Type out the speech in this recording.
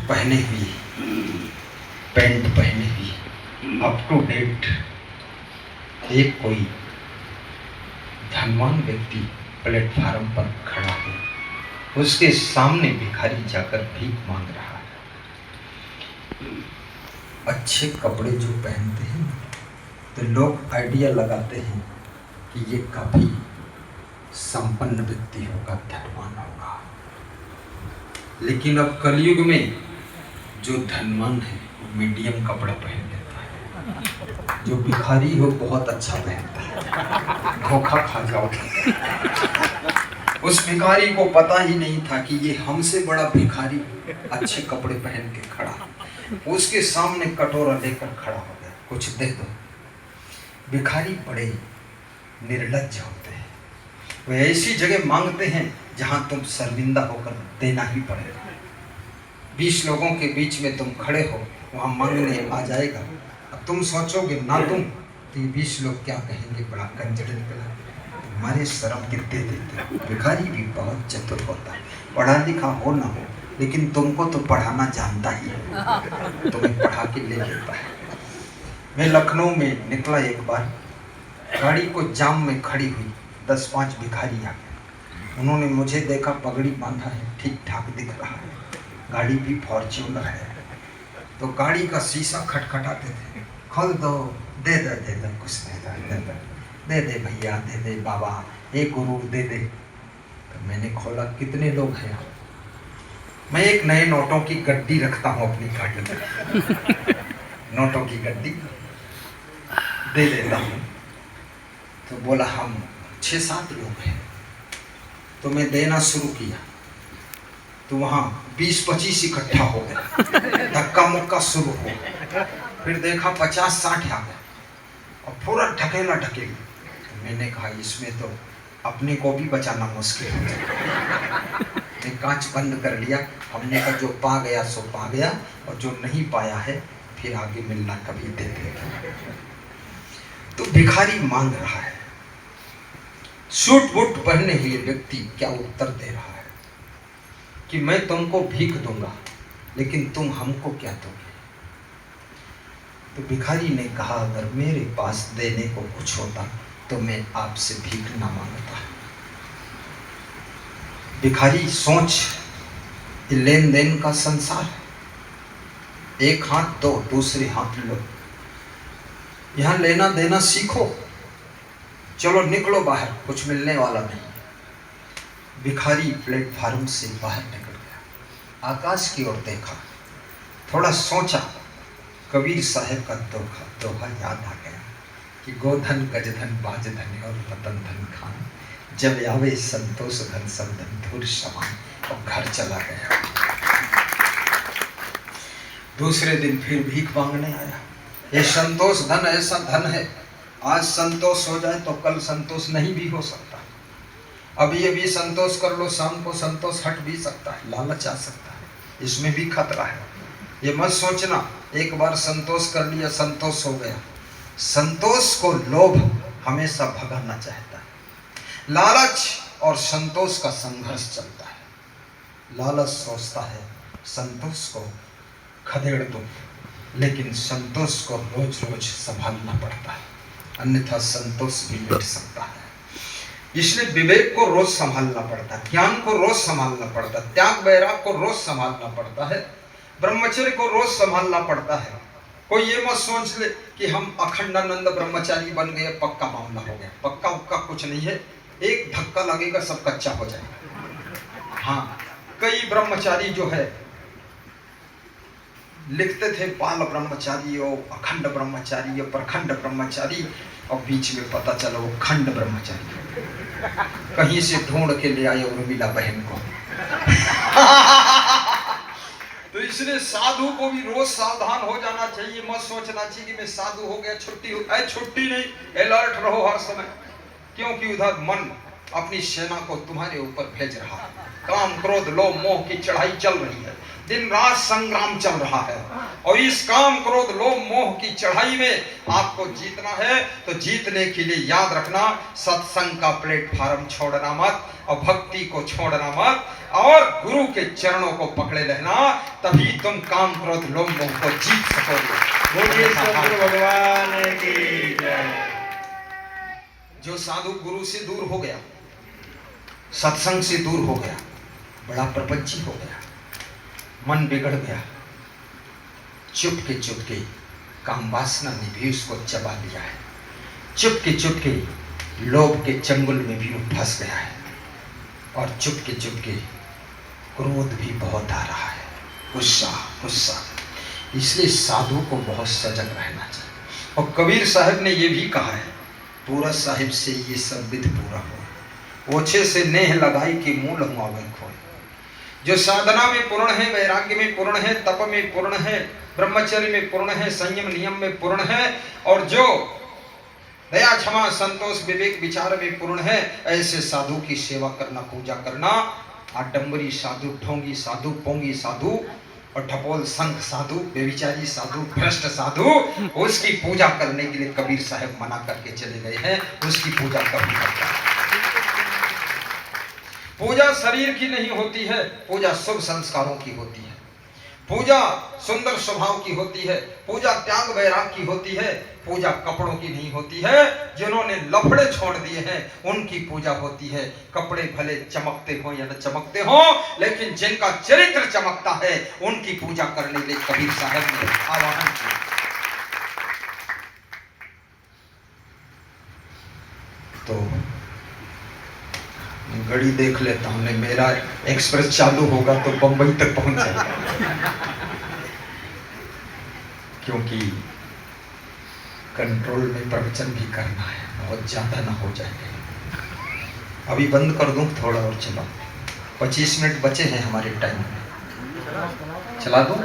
पहने हुई, पैंट पहने हुई, अप टू डेट एक कोई धनवान व्यक्ति प्लेटफार्म पर खड़ा है। उसके सामने भिखारी जाकर भीख मांग रहा है। अच्छे कपड़े जो पहनते हैं तो लोग आइडिया लगाते हैं कि ये काफी संपन्न व्यक्ति होगा, धनवान होगा। लेकिन अब कलयुग में जो धनवान है वो मीडियम कपड़ा पहन लेता है, जो भिखारी हो बहुत अच्छा पहनता है। धोखा खा जाओ। उस भिखारी को पता ही नहीं था कि ये हमसे बड़ा भिखारी अच्छे कपड़े पहन के खड़ा, उसके सामने कटोरा लेकर खड़ा हो गया, कुछ दे दो। भिखारी बड़े निर्लज्ज होते हैं, वे ऐसी जगह मांगते हैं जहां तुम शर्मिंदा होकर देना ही पड़ेगा। 20 लोगों के बीच में तुम खड़े हो, वहां मांगने आ जाएगा, अब तुम सोचोगे ना तुम तो ये 20 लोग क्या कहेंगे, बड़ा कंजर निकला, तुम्हारे शर्म कितने देते। भिखारी भी बहुत चतुर होता है, पढ़ा लिखा हो ना हो लेकिन तुमको तो पढ़ाना जानता ही है, तुम्हें पढ़ा के ले लेता है। मैं लखनऊ में निकला एक बार, गाड़ी को जाम में खड़ी हुई, 10-5 भिखारी आ गए। उन्होंने मुझे देखा, पगड़ी बांधा है, ठीक ठाक दिख रहा है, गाड़ी भी फॉर्च्यूनर है, तो गाड़ी का शीशा खटखटाते थे, खोल दो, दे दे दे दे, कुछ दे दे भैया, दे दे बाबा, एक गुरु दे दे। तो मैंने खोला, कितने लोग हैं? मैं एक नए नोटों की गड्डी रखता हूँ अपनी गाड़ी में, नोटों की गड्डी दे देता हूँ। तो बोला हम 6-7 लोग हैं। तो मैं देना शुरू किया तो वहाँ 20-25 इकट्ठा हो गए, धक्का मुक्का शुरू हो गया। फिर देखा 50-60 आ गए और पूरा ढकेला ढकेला। तो मैंने कहा इसमें तो अपने को भी बचाना मुश्किल हो जाएगा। मैं कांच बंद कर लिया, हमने कहा जो पा गया सो पा गया, और जो नहीं पाया है फिर आगे मिलना कभी दे देगा। तो भिखारी मांग रहा है, सूट बूट पहने हुए व्यक्ति क्या उत्तर दे रहा है कि मैं तुमको भीख दूंगा लेकिन तुम हमको क्या दोगे। तो भिखारी ने कहा अगर मेरे पास देने को कुछ होता तो मैं आपसे भीख ना मांगता। भिखारी सोच, लेन देन का संसार है, एक हाथ दो दूसरे हाथ लो, यहां लेना देना सीखो, चलो निकलो बाहर, कुछ मिलने वाला नहीं। भिखारी प्लेटफार्म से बाहर निकल गया, आकाश की ओर देखा, थोड़ा सोचा, कबीर साहब का दोहा याद आ गया कि गोधन गजधन बाजधन और रतन धन खान, जब आवे संतोष धन सब धन धूर समान, और घर चला गया। दूसरे दिन फिर भीख मांगने आया। ये संतोष धन ऐसा धन है, आज संतोष हो जाए तो कल संतोष नहीं भी हो सकता। अभी अभी संतोष कर लो, शाम को संतोष हट भी सकता है, लालच आ सकता है, इसमें भी खतरा है। ये मत सोचना एक बार संतोष कर लिया संतोष हो गया। संतोष को लोभ हमेशा भगाना चाहता है। लालच और संतोष का संघर्ष चलता है। लालच सोचता है संतोष को खदेड़ दो, लेकिन संतोष को रोज रोज संभालना पड़ता है, अन्यथा संतोष भी मिट सकता है। इसलिए विवेक को रोज संभालना पड़ता है, ज्ञान को रोज संभालना पड़ता है, त्याग वैराग को रोज संभालना पड़ता है, ब्रह्मचर्य को रोज संभालना पड़ता है। कोई ये मत सोच ले कि हम अखंडानंद ब्रह्मचारी बन गए, पक्का मामला हो गया। पक्का उक्का कुछ नहीं है, एक धक्का लगेगा सब कच्चा हो जाएगा। हाँ, कई ब्रह्मचारी जो है लिखते थे बाल ब्रह्मचारी और अखंड ब्रह्मचारी और प्रखंड ब्रह्मचारी, और बीच में पता चला वो खंड ब्रह्मचारी, कहीं से ढूंढ के ले आए उर्मिला बहन को। तो इसलिए साधु को भी रोज सावधान हो जाना चाहिए, मत सोचना चाहिए कि मैं साधु हो गया छुट्टी हो, छुट्टी नहीं, अलर्ट रहो हर समय, क्योंकि उधर मन अपनी सेना को तुम्हारे ऊपर भेज रहा है। काम क्रोध लोभ मोह की चढ़ाई चल रही है, दिन रात संग्राम चल रहा है। और इस काम क्रोध लोभ मोह की चढ़ाई में आपको जीतना है तो जीतने के लिए याद रखना, सत्संग का प्लेटफार्म छोड़ना मत और भक्ति को छोड़ना मत और गुरु के चरणों को पकड़े रहना, तभी तुम काम क्रोध लोभ मोह को जीत सकोगे। बोलिए सद्गुरु भगवान की जय। जो साधु गुरु से दूर हो गया, सत्संग से दूर हो गया, बड़ा प्रपंची हो गया, मन बिगड़ गया, चुपके काम वासना ने भी उसको चबा लिया है, चुपके लोभ के चंगुल में भी वो फंस गया है और चुपके क्रोध भी बहुत आ रहा है, गुस्सा। इसलिए साधु को बहुत सजग रहना चाहिए। और कबीर साहब ने ये भी कहा है, पूरा साहिब से ये सब विध पूरा हो, ओछे से नेह लगाई कि मूल हुआवे खोए। जो साधना में पूर्ण है, वैराग्य में पूर्ण है, तप में पूर्ण है, ब्रह्मचर्य में पूर्ण है, संयम नियम में पूर्ण है और जो दया क्षमा संतोष विवेक विचार में पूर्ण है, ऐसे साधु की सेवा करना, पूजा करना। आडंबरी साधु, ढोंगी साधु, पोंगी साधु और ठपोल संघ साधु, बेविचारी साधु, भ्रष्ट साधु, उसकी पूजा करने के लिए कबीर साहब मना करके चले गए हैं। उसकी पूजा कभी करता है। पूजा शरीर की नहीं होती है, पूजा शुभ संस्कारों की होती है, पूजा सुंदर स्वभाव की होती है, पूजा त्याग वैराग की होती है, पूजा कपड़ों की नहीं होती है। जिन्होंने लफड़े छोड़ दिए हैं उनकी पूजा होती है। कपड़े भले चमकते हो या न चमकते हो, लेकिन जिनका चरित्र चमकता है उनकी पूजा करने के लिए कबीर साहब ने आह्वान किया। तो घड़ी देख लेता हूं, मेरा एक्सप्रेस चालू होगा तो बंबई तक पहुंच जाएगा, क्योंकि कंट्रोल में प्रवचन भी करना है, बहुत ज्यादा ना हो जाएगा। अभी बंद कर दूं थोड़ा और चला, 25 मिनट बचे हैं हमारे टाइम में, चला दूं।